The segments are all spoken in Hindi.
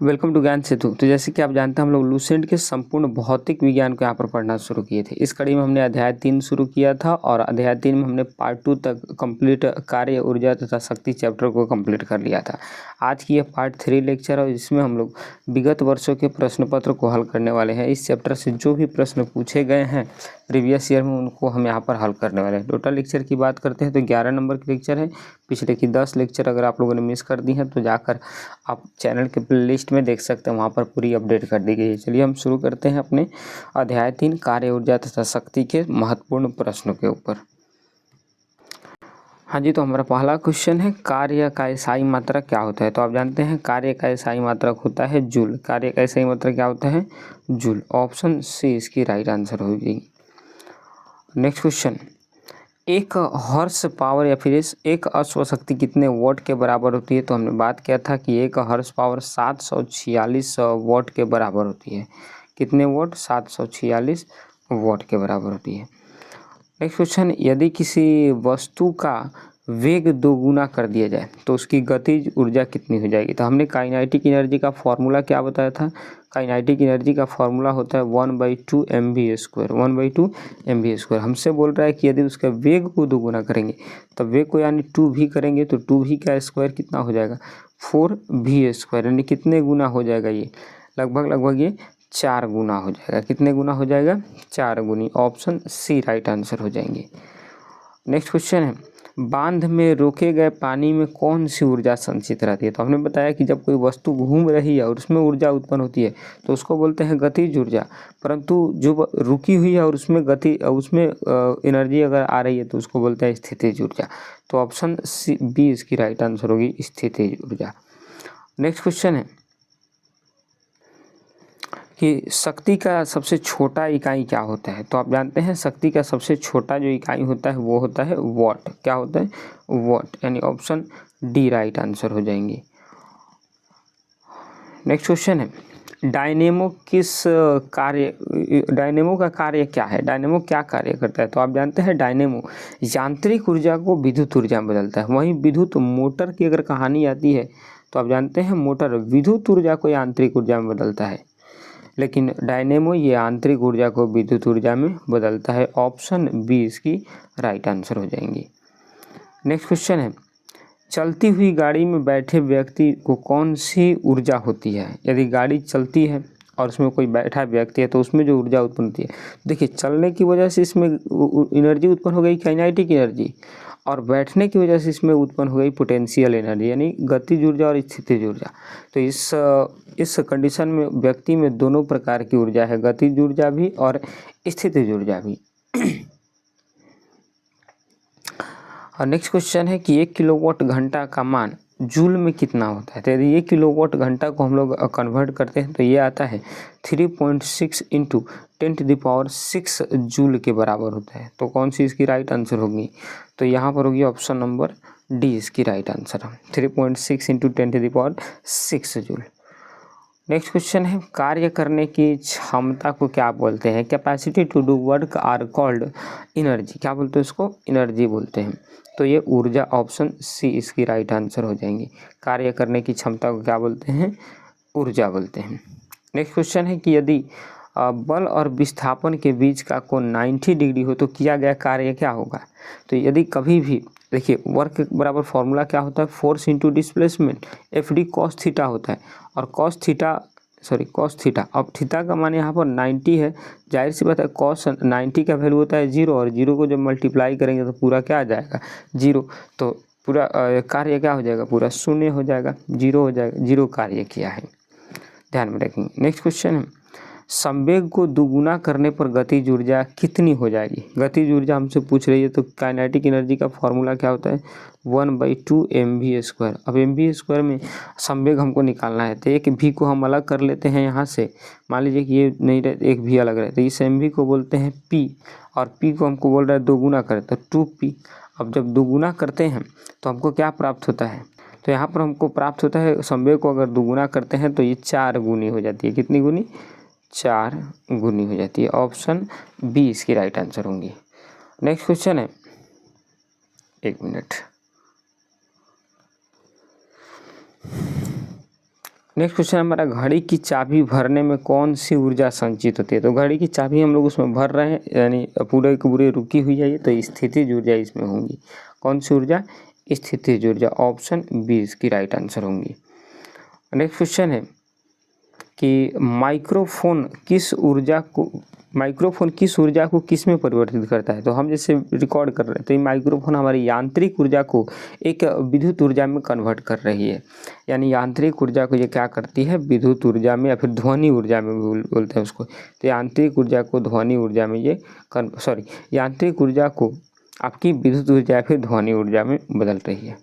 वेलकम टू ज्ञान सेतु। तो जैसे कि आप जानते हैं हम लोग लूसेंट के संपूर्ण भौतिक विज्ञान को यहाँ पर पढ़ना शुरू किए थे। इस कड़ी में हमने अध्याय 3 शुरू किया था और अध्याय 3 में हमने पार्ट 2 तक कंप्लीट कार्य, ऊर्जा तथा शक्ति चैप्टर को कंप्लीट कर लिया था। आज की यह पार्ट 3 लेक्चर है, जिसमें हम लोग विगत वर्षों के प्रश्न पत्र को हल करने वाले हैं। इस चैप्टर से जो भी प्रश्न पूछे गए हैं प्रीवियस ईयर में, उनको हम यहाँ पर हल करने वाले हैं। टोटल लेक्चर की बात करते हैं तो 11 नंबर के लेक्चर है। पिछले की 10 लेक्चर अगर आप लोगों ने मिस कर दी हैं तो जाकर आप चैनल के प्लेलिस्ट में देख सकते हैं, वहाँ पर पूरी अपडेट कर दी गई है। चलिए हम शुरू करते हैं अपने अध्याय 3 कार्य, ऊर्जा तथा शक्ति के महत्वपूर्ण प्रश्नों के ऊपर। हाँ जी, तो हमारा पहला क्वेश्चन है कार्य का इकाई मात्रक क्या होता है। तो आप जानते हैं कार्य का इकाई मात्रक होता है जूल। कार्य का इकाई मात्रक क्या होता है? जूल। ऑप्शन सी इसकी राइट आंसर होगी। नेक्स्ट क्वेश्चन, एक हॉर्स पावर या फिर एक अश्वशक्ति कितने वॉट के बराबर होती है। तो हमने बात किया था कि एक हॉर्स पावर 746 वॉट के बराबर होती है। कितने वॉट? 746 वॉट के बराबर होती है। नेक्स्ट क्वेश्चन, यदि किसी वस्तु का वेग दोगुना कर दिया जाए तो उसकी गतिज ऊर्जा कितनी हो जाएगी। तो हमने काइनेटिक एनर्जी का फॉर्मूला क्या बताया था? काइनेटिक एनर्जी का फॉर्मूला होता है 1/2 mv²। 1/2 mv²। हमसे बोल रहा है कि यदि उसका वेग को दोगुना करेंगे तो वेग को यानी 2v करेंगे तो 2v का स्क्वायर कितना हो जाएगा? 4v²। यानी कितने गुना हो जाएगा? ये लगभग ये 4 गुना हो जाएगा। कितने गुना हो जाएगा? 4 गुनी। ऑप्शन सी राइट आंसर हो जाएंगे। नेक्स्ट क्वेश्चन है, बांध में रोके गए पानी में कौन सी ऊर्जा संचित रहती है। तो हमने बताया कि जब कोई वस्तु घूम रही है और उसमें ऊर्जा उत्पन्न होती है तो उसको बोलते हैं गतिज ऊर्जा। परंतु जो रुकी हुई है और उसमें एनर्जी अगर आ रही है तो उसको बोलते हैं स्थितिज ऊर्जा। तो ऑप्शन सी बी इसकी राइट आंसर होगी, स्थितिज ऊर्जा। नेक्स्ट क्वेश्चन है कि शक्ति का सबसे छोटा इकाई क्या होता है। तो आप जानते हैं शक्ति का सबसे छोटा जो इकाई होता है वो होता है वॉट। क्या होता है? वॉट। यानी ऑप्शन डी राइट आंसर हो जाएंगे। नेक्स्ट क्वेश्चन है, डायनेमो का कार्य क्या है। डायनेमो क्या कार्य करता है। तो आप जानते हैं डायनेमो यांत्रिक ऊर्जा को विद्युत ऊर्जा में बदलता है। वहीं विद्युत मोटर की अगर कहानी आती है तो आप जानते हैं मोटर विद्युत ऊर्जा को यांत्रिक ऊर्जा में बदलता है, लेकिन डायनेमो ये आंतरिक ऊर्जा को विद्युत ऊर्जा में बदलता है। ऑप्शन बी इसकी राइट आंसर हो जाएंगी। नेक्स्ट क्वेश्चन है, चलती हुई गाड़ी में बैठे व्यक्ति को कौन सी ऊर्जा होती है। यदि गाड़ी चलती है और उसमें कोई बैठा व्यक्ति है तो उसमें जो ऊर्जा उत्पन्न होती है, देखिए चलने की वजह से इसमें एनर्जी उत्पन्न हो गई काइनेटिक एनर्जी, और बैठने की वजह से इसमें उत्पन्न हो गई पोटेंशियल एनर्जी यानी गतिज ऊर्जा और स्थितिज ऊर्जा। तो इस कंडीशन में व्यक्ति में दोनों प्रकार की ऊर्जा है, गतिज ऊर्जा भी और स्थितिज ऊर्जा भी। और नेक्स्ट क्वेश्चन है कि 1 किलोवाट घंटा का मान जूल में कितना होता है। तो यदि 1 किलोवाट घंटा को हम लोग कन्वर्ट करते हैं तो ये आता है 3.6 × 10⁻6 जूल के बराबर होता है। तो कौन सी इसकी राइट आंसर होगी? तो यहाँ पर होगी ऑप्शन नंबर डी इसकी right answer, 3.6 × 10⁻6 joule. Next question है, कार्य करने की क्षमता को क्या बोलते हैं। Capacity to do work are called energy. क्या बोलते हैं उसको? एनर्जी बोलते हैं। तो ये ऊर्जा, ऑप्शन सी इसकी राइट आंसर हो जाएंगी। कार्य करने की क्षमता को क्या बोलते हैं? ऊर्जा बोलते हैं। नेक्स्ट क्वेश्चन है कि यदि बल और विस्थापन के बीच का कोण 90 डिग्री हो तो किया गया कार्य क्या होगा। तो यदि कभी भी देखिए वर्क बराबर फॉर्मूला क्या होता है? Force into displacement, FD cos theta होता है। और cos थीटा, अब थीटा का मान यहाँ पर 90 है, जाहिर सी बात है cos 90 का वैल्यू होता है 0, और 0 को जब मल्टीप्लाई करेंगे तो पूरा क्या आ जाएगा? 0। तो पूरा कार्य क्या हो जाएगा? पूरा शून्य हो जाएगा, 0 हो जाएगा, 0 कार्य किया है, ध्यान में रखेंगे। नेक्स्ट क्वेश्चन है, संवेग को दुगुना करने पर गतिज ऊर्जा कितनी हो जाएगी। गतिज ऊर्जा हमसे पूछ रही है तो काइनेटिक एनर्जी का फॉर्मूला क्या होता है? 1/2 mv²। अब mv² में संवेग हमको निकालना है तो एक v को हम अलग कर लेते हैं यहाँ से। मान लीजिए कि ये नहीं रहे, एक v अलग रहे, तो इस mv को बोलते हैं p, और p को हमको बोल रहा है दोगुना करें तो 2p। अब जब दोगुना करते हैं तो हमको क्या प्राप्त होता है? तो यहाँ पर हमको प्राप्त होता है संवेग को अगर दोगुना करते हैं तो ये 4 गुनी हो जाती है। कितनी गुनी? 4 गुनी हो जाती है। ऑप्शन बी इसकी राइट आंसर होंगी। नेक्स्ट क्वेश्चन है, एक मिनट, नेक्स्ट क्वेश्चन हमारा, घड़ी की चाबी भरने में कौन सी ऊर्जा संचित होती है? तो घड़ी की चाबी हम लोग उसमें भर रहे हैं, यानी पूरे की पूरी रुकी हुई है ये, तो स्थितिज ऊर्जा इसमें होंगी। कौन सी ऊर्जा? स्थितिज ऊर्जा। ऑप्शन बी इसकी राइट आंसर होंगी। नेक्स्ट क्वेश्चन है कि माइक्रोफोन किस ऊर्जा को किस में परिवर्तित करता है? तो हम जैसे रिकॉर्ड कर रहे हैं तो ये माइक्रोफोन हमारी यांत्रिक ऊर्जा को एक विद्युत ऊर्जा में कन्वर्ट कर रही है। यानी यांत्रिक ऊर्जा को ये क्या करती है? विद्युत ऊर्जा में या फिर ध्वनि ऊर्जा में बोलते हैं उसको। तो यांत्रिक ऊर्जा को ध्वनि ऊर्जा में यांत्रिक ऊर्जा को आपकी विद्युत ऊर्जा या फिर ध्वनि ऊर्जा में बदल रही है।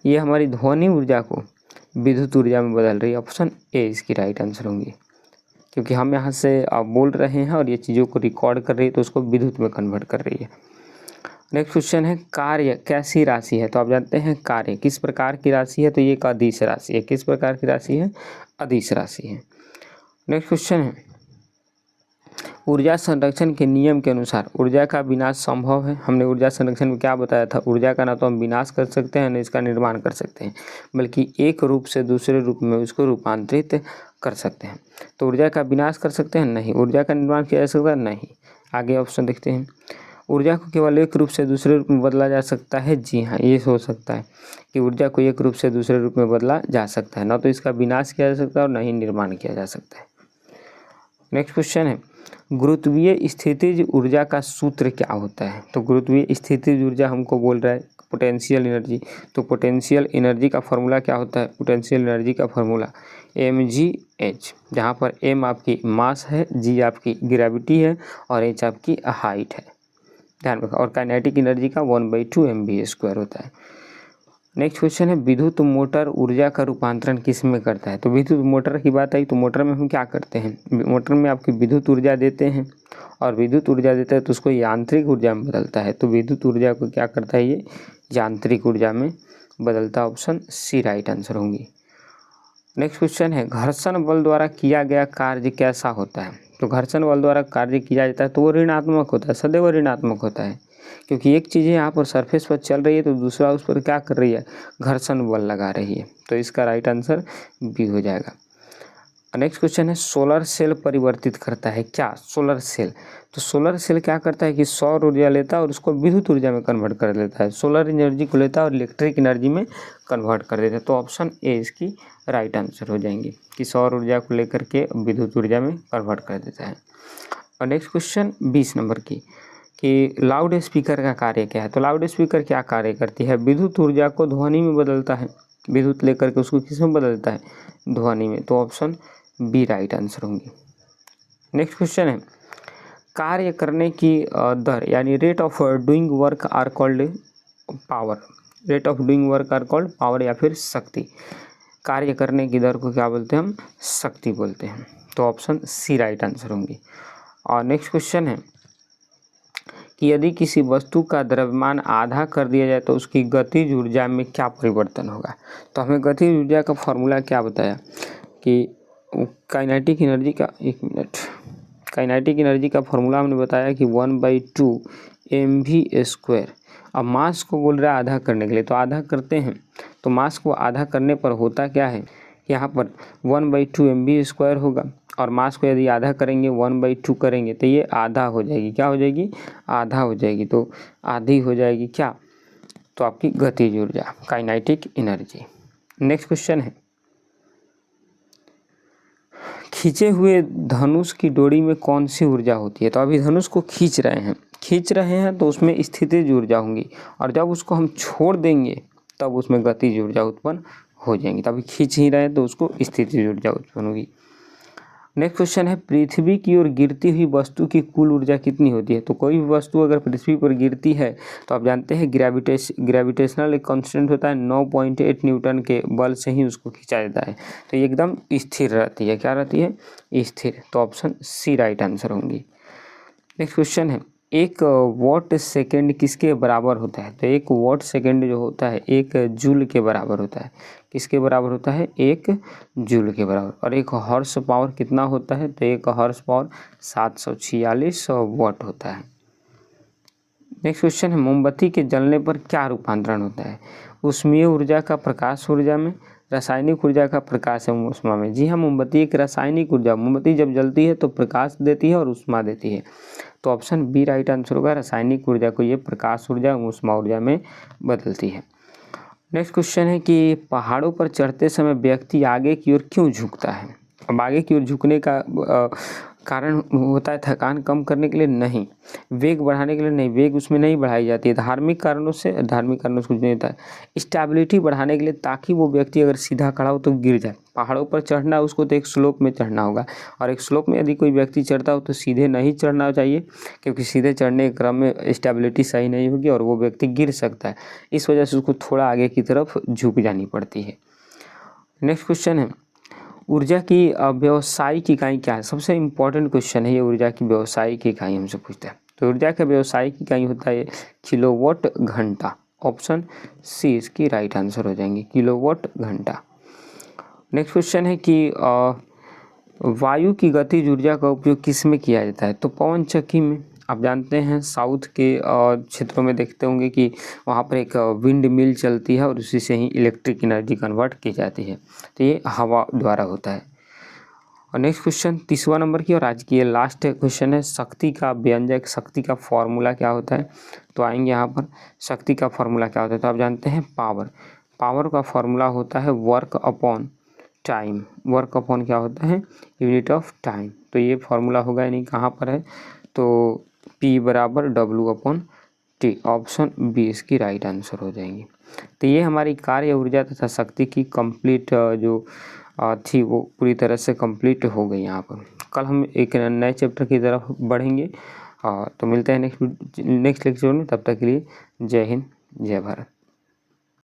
ये हमारी ध्वनि ऊर्जा को विद्युत ऊर्जा में बदल रही है। ऑप्शन ए इसकी राइट आंसर होंगी, क्योंकि हम यहाँ से बोल रहे हैं और ये चीज़ों को रिकॉर्ड कर रही है तो उसको विद्युत में कन्वर्ट कर रही है। नेक्स्ट क्वेश्चन है, कार्य कैसी राशि है? तो आप जानते हैं कार्य किस प्रकार की राशि है? तो ये एक अदिश राशि है। किस प्रकार की राशि है? अदिश राशि है। नेक्स्ट क्वेश्चन है, ऊर्जा संरक्षण के नियम के अनुसार ऊर्जा का विनाश संभव है? हमने ऊर्जा संरक्षण में क्या बताया था? ऊर्जा का ना तो हम विनाश कर सकते हैं ना इसका निर्माण कर सकते हैं, बल्कि एक रूप से दूसरे रूप में उसको रूपांतरित कर सकते हैं। तो ऊर्जा का विनाश कर सकते हैं? नहीं। ऊर्जा का निर्माण किया जा सकता है? नहीं। आगे ऑप्शन देखते हैं, ऊर्जा को केवल एक रूप से दूसरे रूप में बदला जा सकता है? जी हाँ, ये हो सकता है कि ऊर्जा को एक रूप से दूसरे रूप में बदला जा सकता है, ना तो इसका विनाश किया जा सकता है और ना ही निर्माण किया जा सकता है। नेक्स्ट क्वेश्चन है, गुरुत्वीय स्थितिज ऊर्जा का सूत्र क्या होता है? तो गुरुत्वीय स्थितिज ऊर्जा हमको बोल रहा है पोटेंशियल एनर्जी। तो पोटेंशियल एनर्जी का फॉर्मूला क्या होता है? पोटेंशियल एनर्जी का फॉर्मूला mgh, जहाँ पर m आपकी मास है, g आपकी ग्रेविटी है और h आपकी हाइट है, ध्यान रखा। और काइनेटिक एनर्जी का 1/2 mv² होता है। नेक्स्ट क्वेश्चन है, विद्युत मोटर ऊर्जा का रूपांतरण किस में करता है? तो विद्युत मोटर की बात आई तो मोटर में हम क्या करते हैं? मोटर में आपकी विद्युत ऊर्जा देते हैं और विद्युत ऊर्जा देता है तो उसको यांत्रिक ऊर्जा में बदलता है। तो विद्युत ऊर्जा को क्या करता है? ये यांत्रिक ऊर्जा में बदलता। ऑप्शन सी राइट आंसर होंगी। नेक्स्ट क्वेश्चन है, घर्षण बल द्वारा किया गया कार्य कैसा होता है? तो घर्षण बल द्वारा कार्य किया जाता है तो वो ऋणात्मक होता है, सदैव ऋणात्मक होता है, क्योंकि एक चीज़ यहाँ पर सरफेस पर चल रही है तो दूसरा उस पर क्या कर रही है? घर्षण बल लगा रही है। तो इसका राइट आंसर बी हो जाएगा। नेक्स्ट क्वेश्चन है, सोलर सेल परिवर्तित करता है क्या? सोलर सेल, तो सोलर सेल क्या करता है कि सौर ऊर्जा लेता है और उसको विद्युत ऊर्जा में कन्वर्ट कर देता है। सोलर एनर्जी को लेता है और इलेक्ट्रिक एनर्जी में कन्वर्ट कर देता है। तो ऑप्शन ए इसकी राइट आंसर हो जाएंगे कि सौर ऊर्जा को लेकर के विद्युत ऊर्जा में कन्वर्ट कर देता है। और नेक्स्ट क्वेश्चन 20 नंबर की, कि लाउड स्पीकर का कार्य क्या है? तो लाउड स्पीकर क्या कार्य करती है? विद्युत ऊर्जा को ध्वनि में बदलता है, विद्युत लेकर के उसको किस में बदलता है? ध्वनि में। तो ऑप्शन बी राइट आंसर होंगी। नेक्स्ट क्वेश्चन है, कार्य करने की दर यानी rate of doing work are called power. Rate of doing work are called power या फिर शक्ति। कार्य करने की दर को क्या बोलते हैं? हम शक्ति बोलते हैं। तो ऑप्शन सी राइट आंसर होंगी। और नेक्स्ट क्वेश्चन है कि यदि किसी वस्तु का द्रव्यमान आधा कर दिया जाए तो उसकी गतिज ऊर्जा में क्या परिवर्तन होगा? तो हमें गतिज ऊर्जा का फॉर्मूला क्या बताया कि काइनेटिक एनर्जी का, एक मिनट, काइनेटिक एनर्जी का फॉर्मूला हमने बताया कि 1/2 mv²। अब मास को बोल रहा है आधा करने के लिए, तो आधा करते हैं तो मास को आधा करने पर होता क्या है? यहाँ पर 1/2 mv² होगा और मास को यदि आधा करेंगे 1/2 करेंगे तो ये आधा हो जाएगी। क्या हो जाएगी? आधा हो जाएगी। तो आधी हो जाएगी क्या? तो आपकी गतिज ऊर्जा, काइनेटिक एनर्जी। नेक्स्ट क्वेश्चन है, खींचे हुए धनुष की डोरी में कौन सी ऊर्जा होती है? तो अभी धनुष को खींच रहे हैं तो उसमें स्थितिज ऊर्जा होंगी और जब उसको हम छोड़ देंगे तब उसमें गतिज ऊर्जा उत्पन्न हो जाएंगी। तो अभी खींच ही रहे हैं तो उसको स्थितिज ऊर्जा उत्पन्न होगी। नेक्स्ट क्वेश्चन है, पृथ्वी की ओर गिरती हुई वस्तु की कुल ऊर्जा कितनी होती है? तो कोई भी वस्तु अगर पृथ्वी पर गिरती है तो आप जानते हैं ग्रेविटेशनल एक कांस्टेंट होता है, 9.8 न्यूटन के बल से ही उसको खींचा जाता है। तो ये एकदम स्थिर रहती है। क्या रहती है? स्थिर। तो ऑप्शन सी राइट आंसर होंगी। नेक्स्ट क्वेश्चन है, एक वॉट सेकेंड किसके बराबर होता है? तो एक वॉट सेकेंड जो होता है एक जूल के बराबर होता है। किसके बराबर होता है? एक जूल के बराबर। और एक हॉर्स पावर कितना होता है? तो एक हॉर्स पावर 746 वाट होता है। नेक्स्ट क्वेश्चन है, मोमबत्ती के जलने पर क्या रूपांतरण होता है? ऊष्मीय ऊर्जा का प्रकाश ऊर्जा में, रासायनिक ऊर्जा का प्रकाश एवं ऊष्मा में। जी हाँ, मोमबत्ती एक रासायनिक ऊर्जा, मोमबत्ती जब जलती है तो प्रकाश देती है और ऊष्मा देती है। तो ऑप्शन बी राइट आंसर होगा, रासायनिक ऊर्जा को ये प्रकाश ऊर्जा एवं ऊष्मा ऊर्जा में बदलती है। नेक्स्ट क्वेश्चन है कि पहाड़ों पर चढ़ते समय व्यक्ति आगे की ओर क्यों झुकता है। अब आगे की ओर झुकने का कारण होता है थकान कम करने के लिए नहीं, वेग बढ़ाने के लिए नहीं, वेग उसमें नहीं बढ़ाई जाती है। धार्मिक कारणों से कुछ नहीं होता है। स्टेबिलिटी बढ़ाने के लिए, ताकि वो व्यक्ति अगर सीधा खड़ा हो तो गिर जाए। पहाड़ों पर चढ़ना है उसको तो एक स्लोप में चढ़ना होगा, और एक स्लोप में यदि कोई व्यक्ति चढ़ता हो तो सीधे नहीं चढ़ना चाहिए, क्योंकि सीधे चढ़ने के क्रम में स्टेबिलिटी सही नहीं होगी और वो व्यक्ति गिर सकता है। इस वजह से उसको थोड़ा आगे की तरफ झुक जानी पड़ती है। नेक्स्ट क्वेश्चन है, ऊर्जा की व्यावसायिक इकाई क्या है। सबसे इम्पोर्टेंट क्वेश्चन है ये, ऊर्जा की व्यावसायिक इकाई हमसे पूछता है। तो ऊर्जा का व्यावसायिक इकाई होता है किलोवाट घंटा। ऑप्शन सी इसकी राइट आंसर हो जाएंगे, किलोवाट घंटा। नेक्स्ट क्वेश्चन है कि वायु की गतिज ऊर्जा का उपयोग किस में किया जाता है। तो पवन चक्की में। आप जानते हैं साउथ के क्षेत्रों में देखते होंगे कि वहाँ पर एक विंड मिल चलती है और उसी से ही इलेक्ट्रिक एनर्जी कन्वर्ट की जाती है। तो ये हवा द्वारा होता है। और नेक्स्ट क्वेश्चन 30वां नंबर की और आज की ये लास्ट क्वेश्चन है, शक्ति का व्यंजक, शक्ति का फॉर्मूला क्या होता है। तो आएंगे यहाँ पर, शक्ति का फॉर्मूला क्या होता है। तो आप जानते हैं पावर का फॉर्मूला होता है work upon time. Work upon क्या होता है, यूनिट ऑफ टाइम। तो ये फॉर्मूला होगा, यानी कहाँ पर है, तो P बराबर W/T। ऑप्शन बी इसकी राइट आंसर हो जाएंगी। तो ये हमारी कार्य ऊर्जा तथा शक्ति की कंप्लीट जो थी वो पूरी तरह से कंप्लीट हो गई। यहाँ पर कल हम एक नए चैप्टर की तरफ बढ़ेंगे। तो मिलते हैं नेक्स्ट लेक्चर में, तब तक के लिए जय हिंद जय भारत।